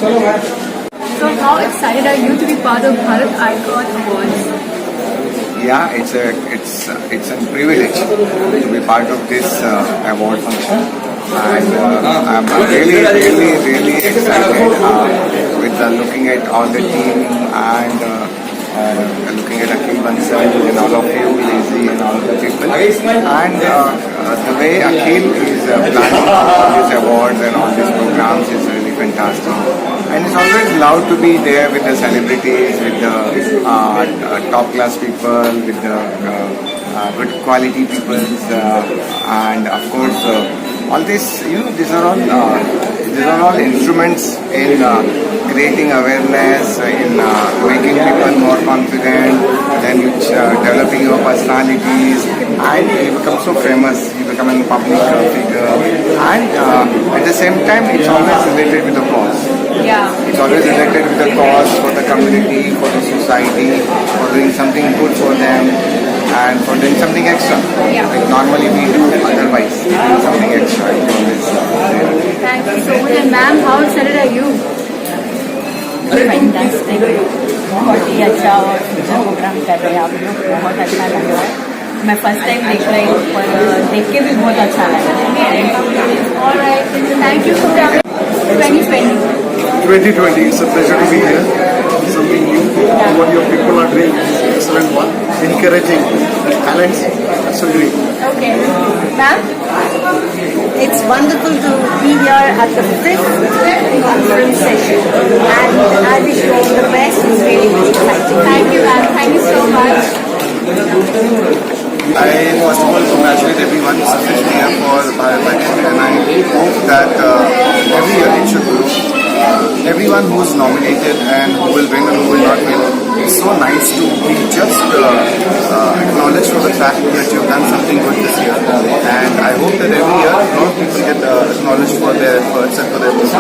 So how excited are you to be part of Bharat Icon Awards? Yeah, it's a privilege to be part of this award function, and I'm really excited with looking at all the team and looking at Akhil Bansal and all of you, Lazy and all of the people, and the way Akhil is planning all these awards and all these programs is really fantastic. And it's always loved to be there with the celebrities, with the top class people, with the good quality people, and of course all this. These are all instruments in creating awareness, in making people more confident, then developing your personalities, and you become so famous. You become a public figure, and at the same time, it's always related with the cause. Yeah. It's always related with the cause for the community, for the society, for doing something good for them, and for doing something extra. Yeah. Like normally we do otherwise, something extra. It's always there. Thank you so much. And ma'am, how excited are you? Fantastic बहुत ही अच्छा और programme कर रहे हैं आप लोग, बहुत अच्छा लग रहा है। मैं फर्स्ट टाइम देख रही हूँ पर देख के भी बहुत अच्छा लग रहा है। Alright, thank you for coming. 2020. 2020, it's a pleasure to be here. Something new. What your people are doing is excellent one. Encouraging the talents. That's so great. Okay. Ma'am? It's wonderful to be here at the 5th conference session and I wish you all the best. It's really exciting. Thank you, ma'am. Thank you so much. I first of all congratulate everyone who's officially here for the Bharat Icon, and I hope that every year it should grow. Everyone who's nominated and who will win and who will not win, it's so nice to be just acknowledged for the fact that you've done something good this year. And I hope that every year a lot of people get acknowledged for their efforts and for their work.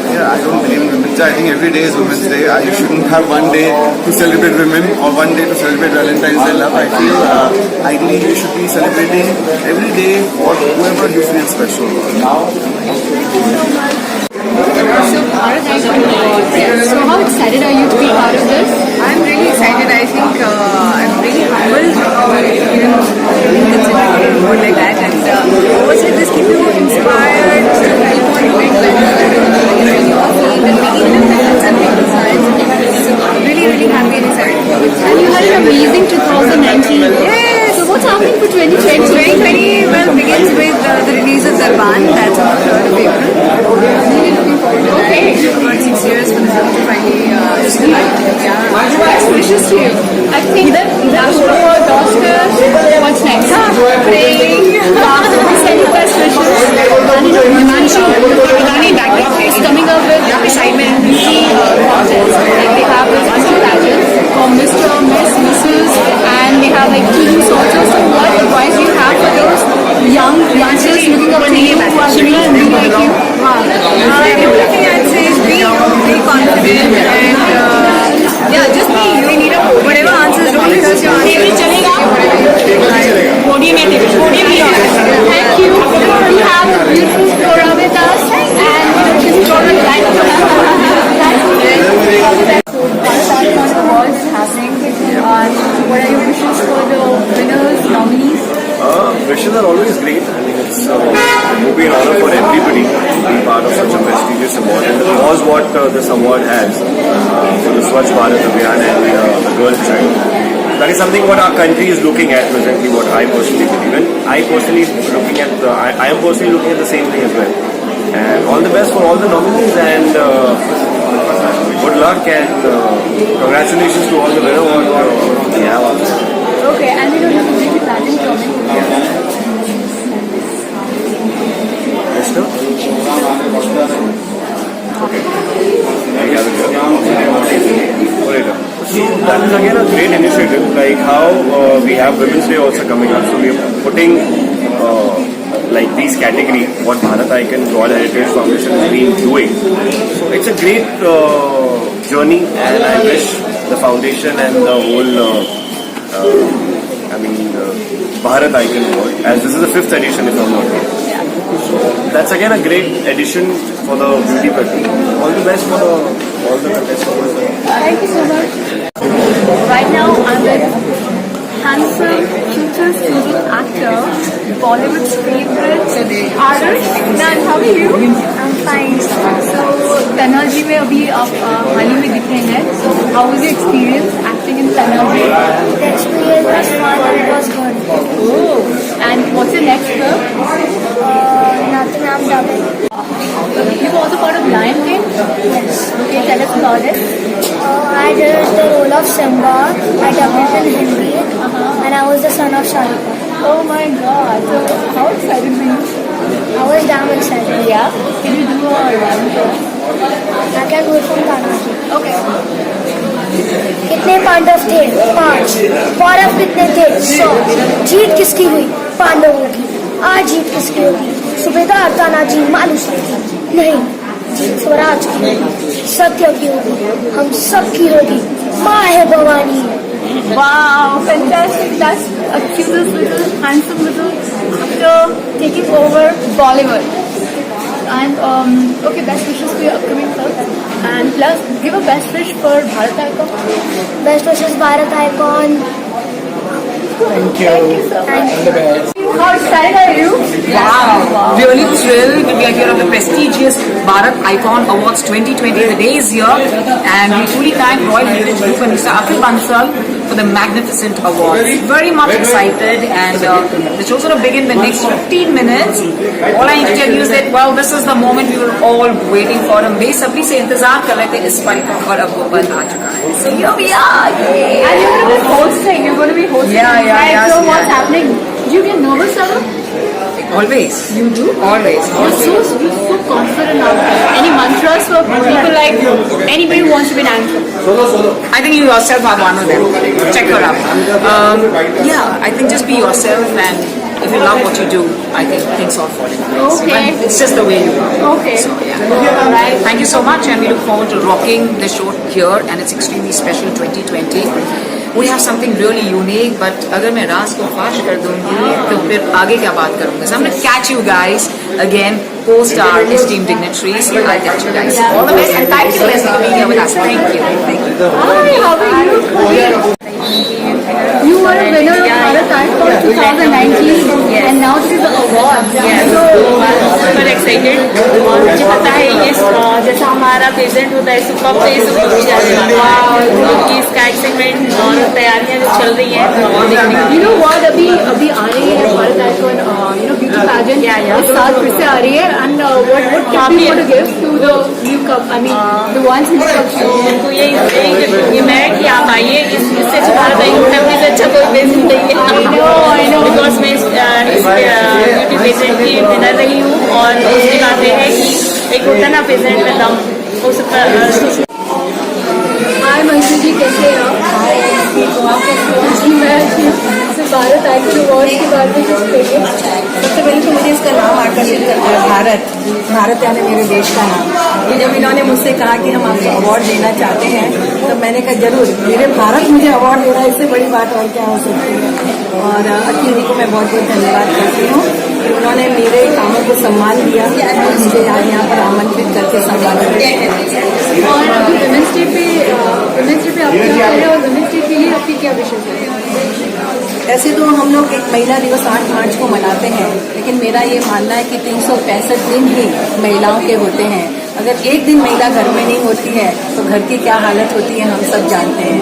Yeah, I don't believe in Women's Day. I think every day is Women's Day. You shouldn't have one day to celebrate women or one day to celebrate Valentine's Day love. I feel ideally you should be celebrating every day for whoever you feel special. So Bharat Icon Awards. So how excited are you to be part of this? I'm really excited. I think I'm really humbled more like that, and also just keep you inspired to keep on doing better in your field and making a difference and making science. So I'm really happy and excited. And you had an amazing 2019. Yes. So what's happening for 2020? 2020 well begins with the release of Darban. That's on the 3rd of April. Really looking forward to it. Okay. About 6 years for the film to finally yeah. Best wishes to you. I think that National Award, Oscars, what's next? Praying. Sending best wishes. Himanshu is coming up with assignment contest. Like they have this Mr. pageant for Mr., Miss, Mrs. and they have like teams also. So what advice do you have for those youngsters looking up to you who are similar and be like you? Everything I'd say is be confident and yeah, just be you. Whatever answers, don't rehearse your answers. Thank you. We have a beautiful Flora with us and this Flora light. Awards happening. What are your wishes for the winners, nominees? Wishes are always great. I think it's would be an honor for everybody to be part of such a prestigious award. And the cause what this award has for the Swachh Bharat Abhiyan and the girl child. That is something what our country is looking at presently, what I personally believe. And I am personally looking at the same thing as well. And all the best for all the nominees and good luck and congratulations to all the winners. Okay, and we don't have a beauty pageant coming. Mister? So that is again a great initiative, like how we have Women's Day also coming up. So we are putting like these categories, what Bharat Icon Royal Heritage Foundation has been doing. So it's a great journey, and I wish the foundation and the whole Bharat Icon Award, as this is the 5th edition if I'm not wrong. that's again a great addition for the beauty pageant. All the best for all the contestants. Thank you so much. Right now, I'm with handsome, future student actor, Bollywood's favorite artist. Nan, how are you? I'm fine. So, Tanerji में अभी आप हाल ही में दिखे हैं. So, how was your experience acting in Tanerji? The experience was fun and it was good. Oh, and what's your next film? Nothing, I'm dubbing. You were also part of Lion King. Yes. Okay, tell us about it. I did the role of Simba. I dubbed it in Hindi. And I was the son of Shah Rukh Khan. Oh my God! So, how excited were you? I was damn excited. Yeah. Can you do a run for us? I can do it from Tanerji. Okay. कितने पांडव थे? 5. कौरव कितने थे? 100. जीत किसकी हुई? पांडवों की. आज जीत किसकी होगी? सूबेदार तानाजी मालूसरे की. नहीं, जीत स्वराज की होगी. सत्य की होगी. हम सब की होगी. माँ है Bhavani. Wow, fantastic. That's a cutest little, handsome little actor taking over Bollywood. And okay, best wishes for your upcoming film. And plus, give a best wish for Bharat Icon. Best wishes Bharat Icon. Thank you so much. How excited are you? Wow. Really thrilled. We are here on the prestigious Bharat Icon Awards 2020. The day is here and we truly thank Royal Heritage Group and Mr. Akhil Bansal for the magnificent award. Very much excited and the show's going to begin in the next 15 minutes. All I need to tell you is that, well, this is the moment we were all waiting for. हम बेसब्री से इंतजार कर रहे थे इस पल का और अब वो पल आ चुका है. So here we are. And you're going to be hosting. You're going to be hosting. Yeah, right? So yeah. what's happening? Do you get nervous ever? Always. You do? Always. You're so confident out there. Any mantras for people like anybody who wants to be an actor? I think you yourself are one of them. Check her out. Yeah, I think just be yourself and if you love what you do, I think things all fall into place. Okay. And it's just the way you are. Okay. So, yeah. Alright. Thank you so much and we look forward to rocking the show here and it's extremely special 2020. We have something really unique but अगर मैं राज को फाश कर दूंगी तो फिर आगे क्या बात करूंगा. So I'm going to catch you guys again post our esteemed dignitaries. I'll catch you guys. All the best and thank you Leslie for being here with us. Thank you. Thank you. Hi, how are you? You were a winner of Bharat Icon 2019 and now this is the award. So, super excited और मुझे पता है ये जैसा हमारा present होता है super पे सब कुछ जाने वाला है क्योंकि इसका एक्साइटमेंट और तैयारियां जो चल रही हैं और देखने को you know what? अभी आ रही है Bharat Icon, beauty pageant. इस साल फिर से आ रही है and what tip do you want to give to the new cup? I mean the ones who come through. तो यही मैं कि आप आइए इससे अच्छा भारत आइकन से अच्छा कोई प्रेजेंट नहीं है I know. बिकॉज मैं इस ब्यूटी पेजेंट की विनर रही हूँ और उसकी बात यह है कि एक होता ना प्रेजेंट में दम हो सकता है. हाय मंजू जी, कैसे हैं आप? जी मैं भारत आइकन अवार्ड के बारे में कुछ कहिए. सबसे पहले तो मुझे इसका नाम आकर्षित करता है भारत. भारत यानी मेरे देश का नाम. ये जब इन्होंने मुझसे कहा कि हम आपको अवार्ड देना चाहते हैं तो मैंने कहा जरूर, मेरे भारत मुझे अवार्ड दे रहा है, इससे बड़ी बात और क्या हो सकती है. और अखिल जी को मैं बहुत बहुत धन्यवाद करती हूँ कि उन्होंने मेरे कामों को सम्मान दिया और मुझे आज यहाँ पर आमंत्रित करके सम्मानित किया. और अभी वुमेन्स डे पे आप क्या कर रहे हैं और वुमेन्स डे के लिए आपकी क्या विशेष है? ऐसे तो हम लोग एक महिला दिवस 8 मार्च को मनाते हैं, लेकिन मेरा ये मानना है कि 365 दिन ही महिलाओं के होते हैं. अगर एक दिन महिला घर में नहीं होती है तो घर की क्या हालत होती है हम सब जानते हैं.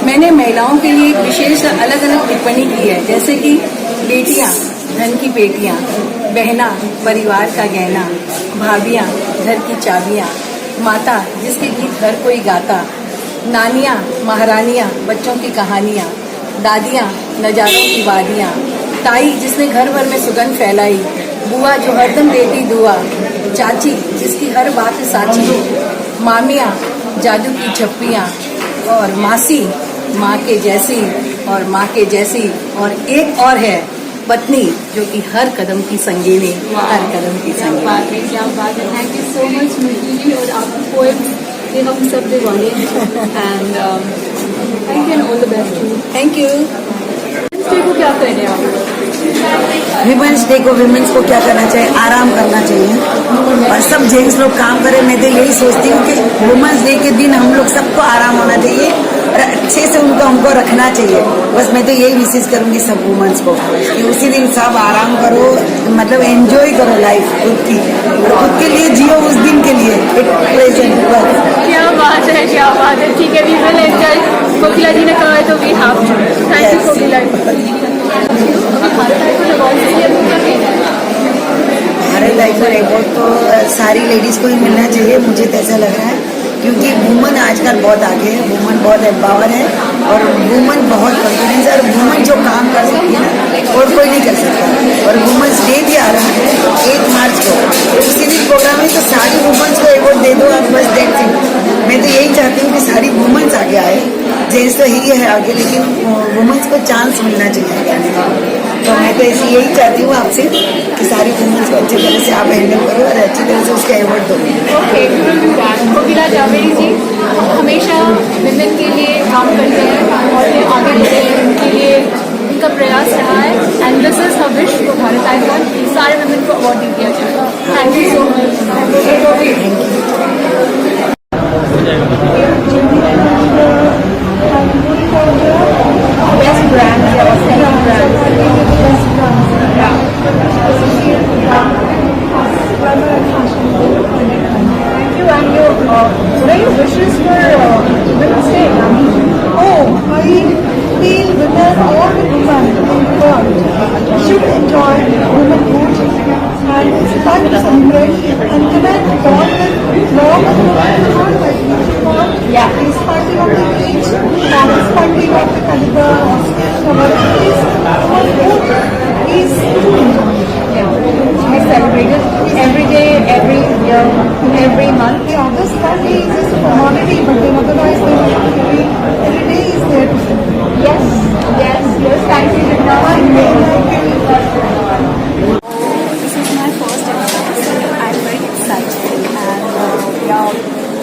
मैंने महिलाओं के लिए एक विशेष अलग अलग टिप्पणी की है, जैसे कि बेटियां धन की पेटियां, बहना परिवार का गहना, भाभियां घर की चाबियां, माता जिसके गीत हर कोई गाता, नानियां महारानियां बच्चों की कहानियां, दादियां नजारों की वादियां, ताई जिसने घर भर में सुगंध फैलाई, बुआ जो हरदम देती दुआ, चाची जिसकी हर बात साची, मामियां जादू की झप्पियां और मासी माँ के जैसी और माँ के जैसी, और एक और है पत्नी जो कि हर कदम की संगीनी, हर कदम की संगीनी. क्या बात है. Thank you so much Manju ji. और आपकी पोएम्स ये हम सब दीवाने हैं and thank you and all the best too. Thank you. Women's day को क्या कर रहे हैं आप? विमेंस डे को विमेंस को क्या करना चाहिए, आराम करना चाहिए। और सब जेंट्स लोग काम करें, मैं तो यही सोचती हूँ कि वुमेंस डे के दिन हम लोग सबको आराम होना चाहिए और अच्छे से उनको हमको रखना चाहिए। बस मैं तो यही विशेष करूँगी सब वुमेंस को कि उसी दिन सब आराम करो, मतलब एंजॉय करो लाइफ खुद की, और खुद के लिए जियो उस दिन के लिए एक प्रेजेंट। क्या बात है, क्या बात है। ठीक है, we will enjoy. Kokila ji ने कहा है तो we have to. Thank you Kokila ji. Bharat icon award तो सारी लेडीज को ही मिलना चाहिए, मुझे तो ऐसा लग रहा है, क्योंकि वुमन आजकल बहुत आगे है, वुमन बहुत एम्पावर है और वुमन बहुत कॉन्फिडेंस है, और वुमन जो काम कर सकती है ना और कोई नहीं कर सकता। और वुमेंस डे भी आ रहा है 1 मार्च को, उसी दिन प्रोग्राम है, तो सारी वुमेंस को अवार्ड दे दो आप, बस दैट्स इट। मैं तो यही चाहती हूँ कि सारी वुमेंस आगे आए, जेंट्स तो ही है आगे, लेकिन वुमेंस को चांस मिलना चाहिए आगे का। तो मैं तो ऐसी यही चाहती हूँ आपसे कि सारी वुमेंस को अच्छी तरह से आप हैंडल करो और अच्छी तरह से उसके अवार्ड दो। ओके, कोकिला जावेरी जी हमेशा विमेन के लिए काम करते हैं और ये आगे बढ़ते हैं, उनके लिए उनका प्रयास रहा है। And this is her wish for Bharat icon, सारे विमेन को अवार्ड दिया जाएगा। Thank you so best brand या second Thank you. And your what are your wishes for Women's Day? Oh, I feel women, all the women in the world should enjoy womanhood, and it's time to celebrate and connect all with love and womanhood. Yeah. Irrespective of the age, irrespective of the caliber of communities, womanhood is to enjoy. I celebrate it every day, every year, every month. Yeah, this country is just a commodity, but then otherwise every day is there to celebrate. Yes, yes, yes. Thank you, Jitna. This is my first episode. I'm very excited and we are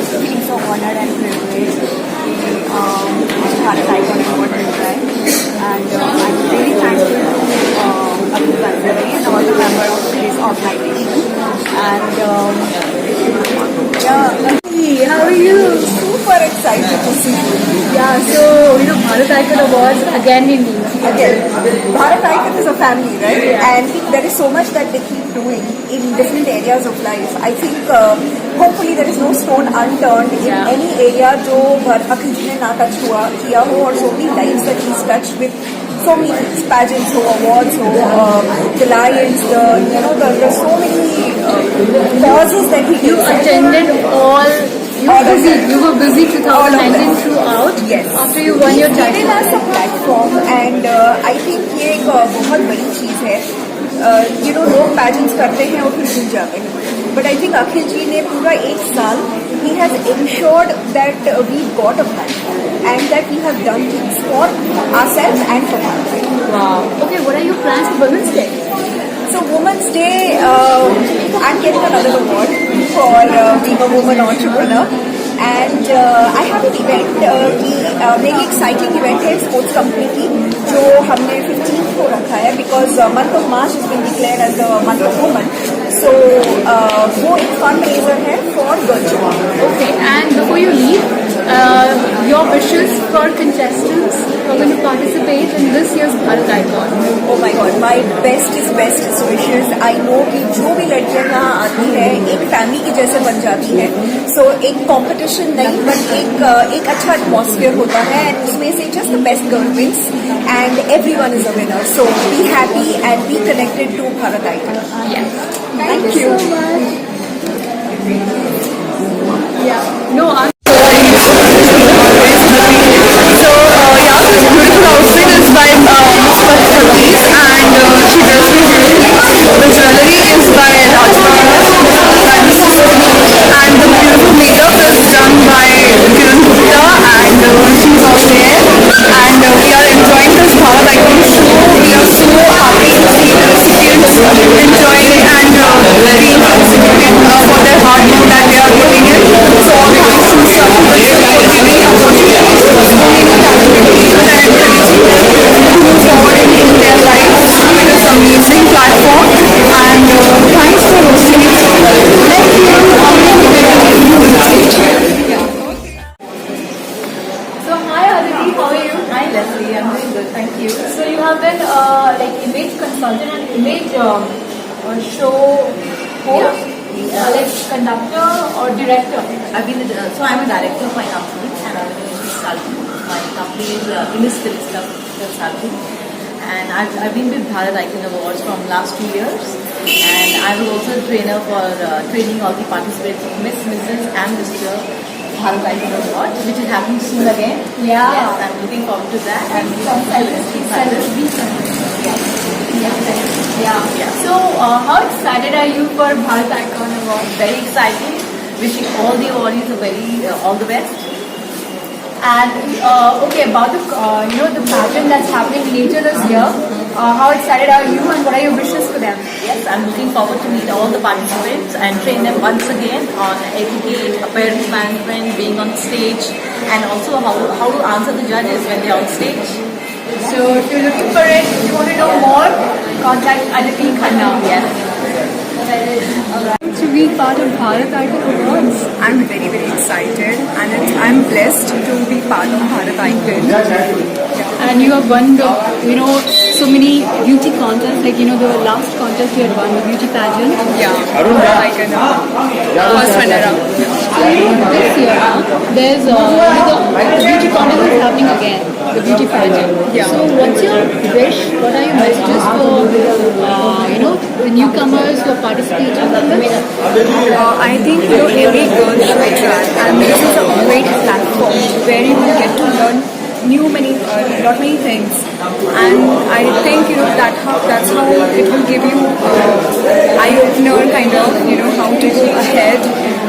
feeling so honored and privileged to Bharat Icon Award to try. And I'm really thankful to Atul Bansali and all the members of this organization. And yeah, How are you? super excited to see you. Yeah, so Bharat Icon Awards again in Again, Bharat Icon is a family, right? And there is so much that they keep doing in different areas of life. I think hopefully there is no stone unturned in any area जो अखिल जी ने ना touch किया हो, और so many lives that he's touched with so many pageants हो, awards हो, the Lions, there's so many causes that he attended all. You were busy 2019 throughout. Yes. After you won your Given title. us a platform, and I think ये एक बहुत बड़ी चीज है। लोग pageants करते हैं और फिर भूल जाते हैं, बट आई थिंक अखिल जी ने पूरा 1 साल he has ensured that we got a platform and that we have done things for ourselves and for our life. Wow. Okay, what are your plans for Women's Day? So Women's Day, I'm getting another award for being a woman entrepreneur. And I have an event की मेरी exciting event है sports company की, जो हमने 15th को रखा है, because month of March is been declared as the month of woman. So वो एक फंड रेजर है for girls. Okay, and before you leave, your wishes for contestants who are going to participate in this year's Bharat Icon. Oh my God, my bestest wishes. I know कि जो भी लड़कियां यहाँ आती है एक family की जैसे बन जाती है. सो एक कॉम्पिटिशन नहीं, बट एक अच्छा एटमॉस्फेयर होता है, एंड उसमें से just the best girl wins and everyone is a winner. So be happy and be connected to Bharat icon. Thank you so much. Yeah. No, I'm enjoying and being like conductor or director? I've been so I'm a director of my company, and I'm a consultant. My company is Innis Filista Consulting, and I've been with Bharat Icon Awards from last 2 years, and I was also a trainer for training all the participants of Miss, Mrs. and Mr. Bharat Icon Awards, which is happening soon again. Yeah. Yes, I'm looking forward to that. And Yeah. So, how excited are you for Bharat Icon Award? very exciting. Wishing all the awardees all the best. And okay, about the the pageant that's happening later this year. How excited are you, and what are your wishes for them? Yes, I'm looking forward to meet all the participants and train them once again on etiquette, appearance management, being on stage, and also how to answer the judges when they're on stage. So, if you're looking for it, if you want to know more, contact Aditi Khanna. Yes. To be part of Bharat Icon Awards. I'm very, very excited, and I'm blessed to be part of Bharat Icon. And you have won the, so many beauty contests, like, the last contest you had won, the beauty pageant. Yeah, Bharat Icon first runner-up. So, this year, there's the beauty contest is happening again, the beauty pageant. Yeah. So, what's your wish? What are your messages for, the newcomers who are participating in this? I think every girl should try, and this is a great platform where you will get to learn lot many things, and I think that's how it will give you eye opener kind of how to go ahead,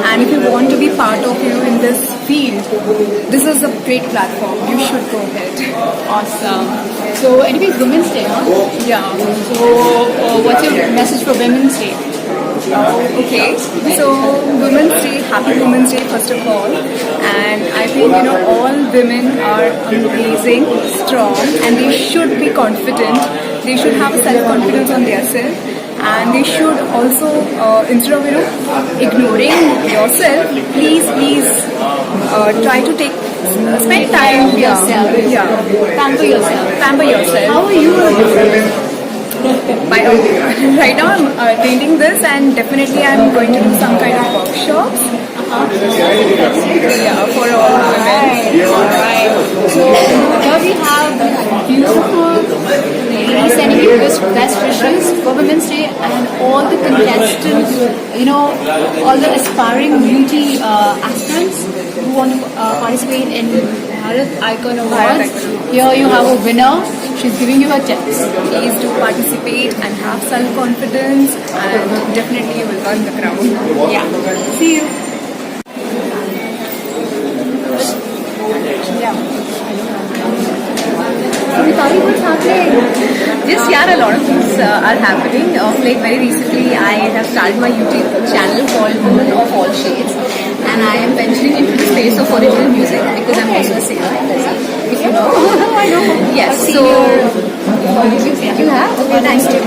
and if you want to be part of in this field, this is a great platform. You should go ahead. Awesome. So, anyways, Women's Day, huh? Yeah. So, what's your message for Women's Day? Okay, so Women's Day, happy Women's Day first of all, and I think all women are amazing, strong, and they should be confident. They should have self-confidence on themselves, and they should also instead of ignoring yourself, please try to spend time with yourself. Yeah, Pamper yourself. pamper yourself. How are you? Right now I'm attending this, and definitely I'm going to do some kind of workshops. Yeah, for all women. Alright. So here we have beautiful ladies sending you best wishes for Women's Day, and all the contestants, all the aspiring beauty aspirants who want to participate in Bharat Icon Awards. Here you have a winner. She's giving you her tips. Please do participate and have self-confidence, and definitely you will win the crown. Yeah. See you. Vitali, what's happening? Just a lot of things are happening. Like very recently, I have started my YouTube channel called Women of All Shades, and I am venturing into the space of original music because I'm also a singer. If you know. I know. Yes. So you have? Okay, thank you.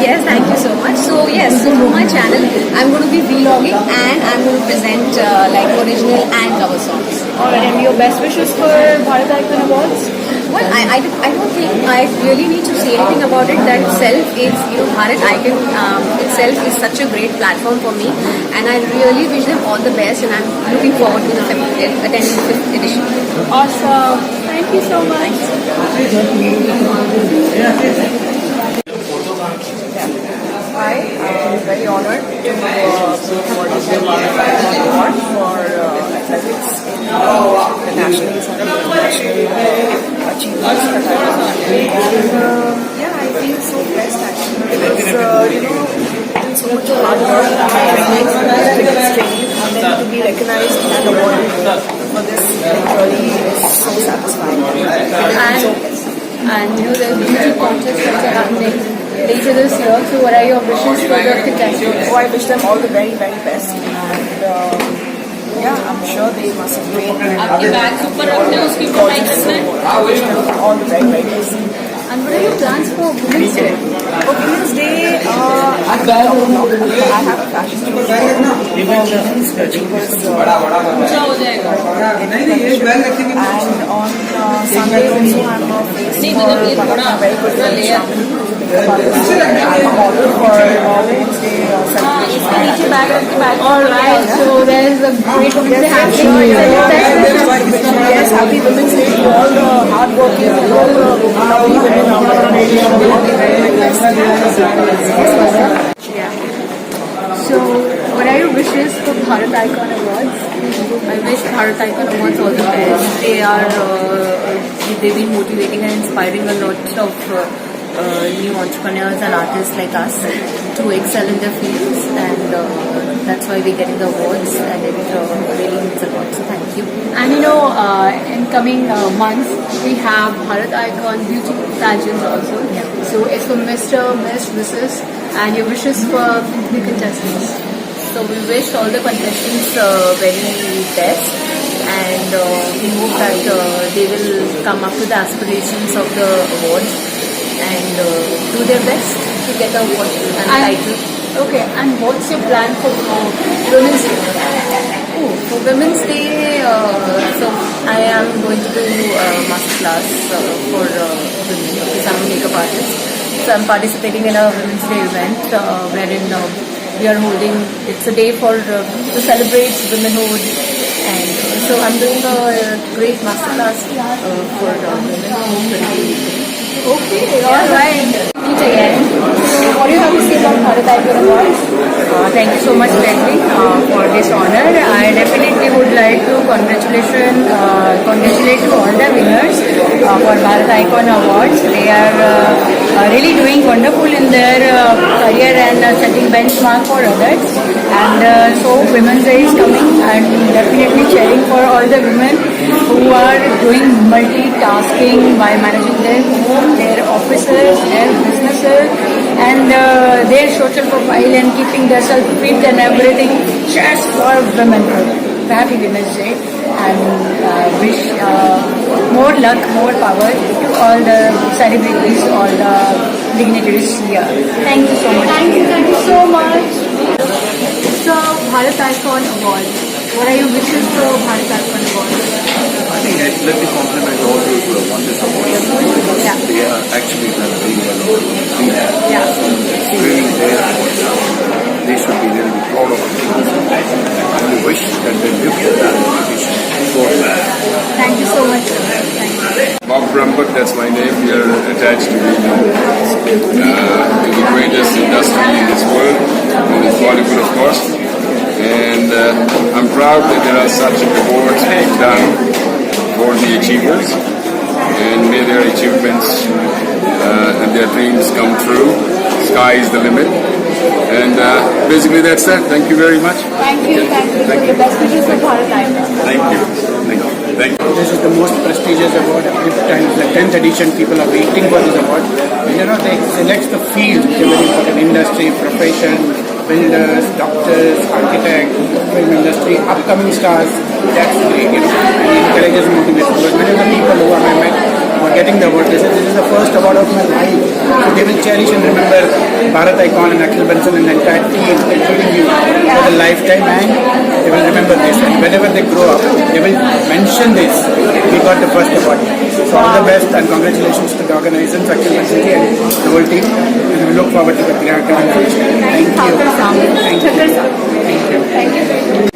Yes, thank you so much. So yes, so through my channel, I'm going to be vlogging, and I'm going to present like original and cover songs. Alright, and your best wishes for Bharat Icon Awards? Well, I don't think I really need to say anything about it. That itself is, Bharat Icon itself is such a great platform for me, and I really wish them all the best, and I'm looking forward to attending the 5th edition. Awesome. Thank you so much. I am very honored to be awarded the award for athletics in the nationals and international achievements that I have done. Yeah, I feel so blessed actually because so much hard work and then to be recognized and awarded for this really is so satisfying. And there's beauty contests that are happening later this year. So what are your wishes for the contestants? I wish them all the very, very best. And yeah, I'm sure they must have made gorgeous. So I wish them all the very, very best. And what are your plans for Women's Day? For Women's Day, I have a fashion show for women's achievers. And on Sunday also I'm a face for one of my very good friends. about this model for Women's Day celebration. All right, so there is a great Women's Day happening. Yes, happy Women's Day to all the hardworking and all the lovely women out there in India. So, what are your wishes for Bharat Icon Awards? I wish Bharat Icon Awards all the best. They've been motivating and inspiring a lot of new entrepreneurs and artists like us to excel in their fields, and that's why we're getting the awards, and it really means a lot. So thank you. And in coming months, we have Bharat Icon beauty pageants also. Yeah. So it's for Mr., Miss, Mrs. and your wishes for the contestants. So we wish all the contestants very best, and we hope that they will come up to the aspirations of the awards and do their best to get the award and title. Okay, and what's your plan for Women's Day? Oh, for Women's Day, so I am going to do master class for women because I'm a makeup artist. So I'm participating in a Women's Day event wherein we are holding, it's a day for to celebrate womenhood, and so I'm doing a great master class for women. Okay, all right. Meet again. So what do you have to say about Bharat Icon Awards? Thank you so much, Leslie, for this honor. I definitely would like to congratulate to all the winners for Bharat Icon Awards. They are really doing wonderful in their career and setting benchmark for others. And so Women's Day is coming, and definitely cheering for all the women who are doing multitasking by managing their home, their offices, their businesses, and their social profile, and keeping themselves fit and everything just for womenhood. Happy Women's Day, and wish more luck, more power to all the celebrities, all the dignitaries here. Thank you so much. Thank you so much. So, Bharat Icon Award. What are your wishes for Bharat Icon Award? I think let me compliment all those who have won this award. Yeah. They are actually done very well. Yeah. Really their awards. They should be really proud of it. And we wish that they live with that reputation. Thank you so much. Thank you. Bob Brumbach, that's my name. We are attached to the greatest industry in this world, and it's Bollywood, of course. And I'm proud that there are such awards being done for the achievers, and may their achievements and their dreams come true. Sky is the limit. And basically that's that. Thank you very much. Thank you. The best wishes for Bharat Icon. Thank you. Thank you. This is the most prestigious award. Every time it's the 10th edition, people are waiting for this award. They select the field, which is very important: industry, profession, builders, doctors, architects, film industry, upcoming stars. That's great, and it encourages motivation. But many of the people who I met who are getting the award, they say this is the first award of my life. So they will cherish and remember Bharat Icon and Akhil Bansal and the entire team, including you, for a lifetime, and they will remember this. And whenever they grow up, they will mention this. We got the first award. So all the best and congratulations to the organizers, Akhil Bansal and the whole team. And we look forward to the grand future. Thank you. Thank you.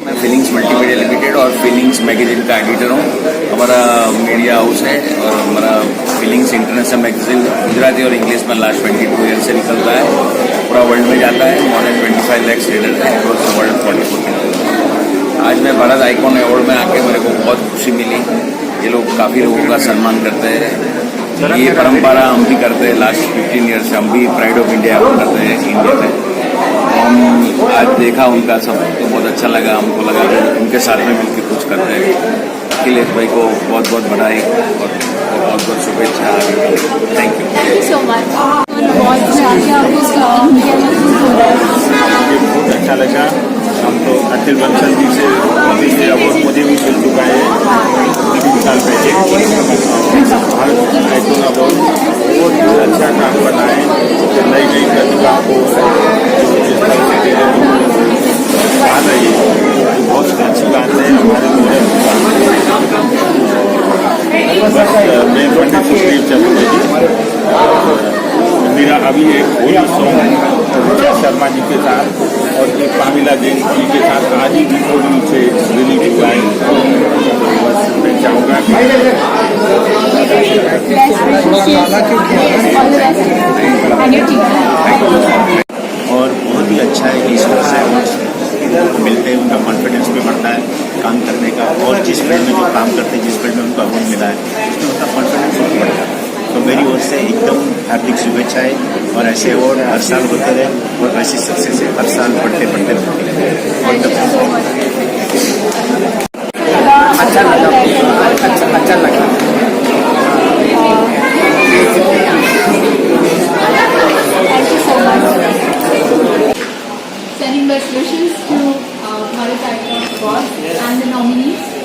मैं feelings multimedia limited और feelings magazine का editor हूँ। हमारा media house है और हमारा feelings international magazine Gujarati और English में लास्ट 22 ईयर से निकलता है, पूरा वर्ल्ड में जाता है। मोर देन 25 लाख रीडर्स हैं अक्रॉस द वर्ल्ड 44 कंट्रीज। आज मैं भारत आइकॉन अवार्ड में आके मेरे को बहुत खुशी मिली। ये लोग काफ़ी लोगों का सम्मान करते हैं, ये परंपरा हम भी करते हैं। लास्ट 15 ईयर से हम भी प्राइड ऑफ इंडिया करते हैं इंडिया में। हम आज देखा उनका सब तो बहुत अच्छा लगा, हमको लगा कि उनके साथ में मिलकर कुछ करते हैं। अखिलेश भाई को बहुत बहुत बधाई और बहुत बहुत शुभेच्छा। Thank you so much. बहुत अच्छा लगा। हम तो अखिल बंसल जी से ये अवार्ड मुझे भी मिल चुका है 3 साल पहले। भारत आइकॉन अवार्ड बहुत अच्छा काम बनाए, नई नई प्रतिभा को आ रही है, बहुत अच्छी बात है। हमारे बस मैं पंडित सुखदेव चतुर्वेदी, मेरा अभी एक होली सॉन्ग ऋचा शर्मा जी के साथ और एक पामिला जैन जी के साथ आज ही रिकॉर्डिंग से रिलीज हुआ है। तो बस मैं चाहूँगा और बहुत ही अच्छा है कि इस तरह से अवार्ड्स मिलते हैं, उनका कॉन्फिडेंस भी बढ़ता है काम करने का, और जिस फील्ड में जो काम करते हैं, जिस फील्ड में उनको अवार्ड मिला है उसमें उनका कॉन्फिडेंस भी बढ़ता है। तो मेरी ओर से एकदम हार्दिक शुभेच्छाएं और ऐसे अवार्ड हर साल होते रहे और ऐसी सक्सेस हर साल बढ़ते बढ़ते अच्छा लगा, अच्छा लगा। Thank you so much. Sending best wishes to Bharat Icon Awards and the nominees.